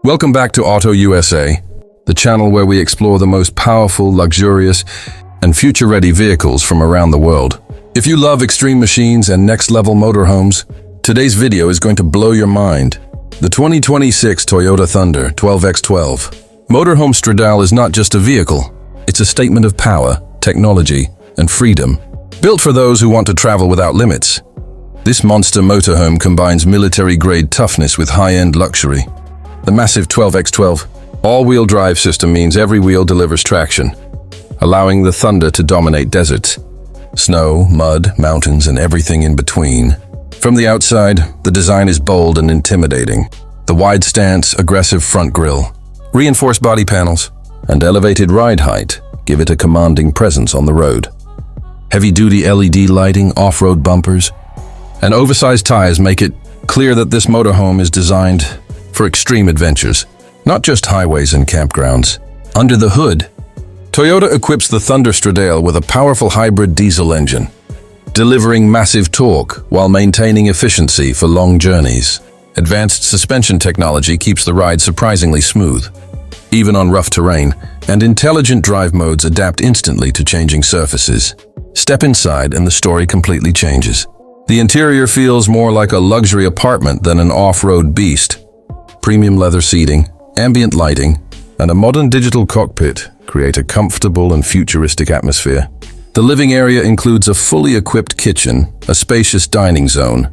Welcome back to Auto USA, the channel where we explore the most powerful, luxurious, and future-ready vehicles from around the world. If you love extreme machines and next-level motorhomes, today's video is going to blow your mind. The 2026 Toyota Thunder 12x12 Motorhome Stradale is not just a vehicle, it's a statement of power, technology, and freedom. Built for those who want to travel without limits, this monster motorhome combines military-grade toughness with high-end luxury. The massive 12x12 all-wheel drive system means every wheel delivers traction, allowing the Thunder to dominate deserts, snow, mud, mountains, and everything in between. From the outside, the design is bold and intimidating. The wide stance, aggressive front grille, reinforced body panels, and elevated ride height give it a commanding presence on the road. Heavy-duty LED lighting, off-road bumpers, and oversized tires make it clear that this motorhome is designed for extreme adventures, not just highways and campgrounds. Under the hood, Toyota equips the Thunder Stradale with a powerful hybrid diesel engine, delivering massive torque while maintaining efficiency for long journeys. Advanced suspension technology keeps the ride surprisingly smooth, even on rough terrain, and intelligent drive modes adapt instantly to changing surfaces. Step inside and the story completely changes. The interior feels more like a luxury apartment than an off-road beast. Premium leather seating, ambient lighting, and a modern digital cockpit create a comfortable and futuristic atmosphere. The living area includes a fully equipped kitchen, a spacious dining zone,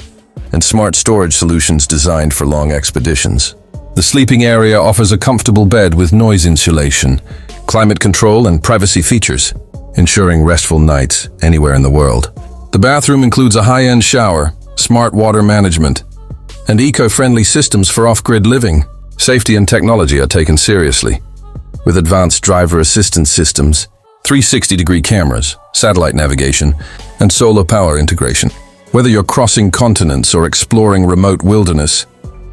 and smart storage solutions designed for long expeditions. The sleeping area offers a comfortable bed with noise insulation, climate control, and privacy features, ensuring restful nights anywhere in the world. The bathroom includes a high-end shower, smart water management, and eco-friendly systems for off-grid living. Safety and technology are taken seriously, with advanced driver assistance systems, 360-degree cameras, satellite navigation, and solar power integration. Whether you're crossing continents or exploring remote wilderness,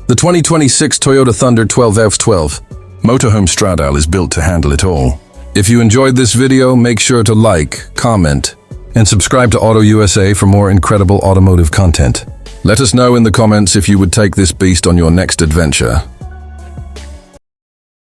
the 2026 Toyota Thunder 12x12 Motorhome Stradale is built to handle it all. If you enjoyed this video, make sure to like, comment, and subscribe to Auto USA for more incredible automotive content. Let us know in the comments if you would take this beast on your next adventure.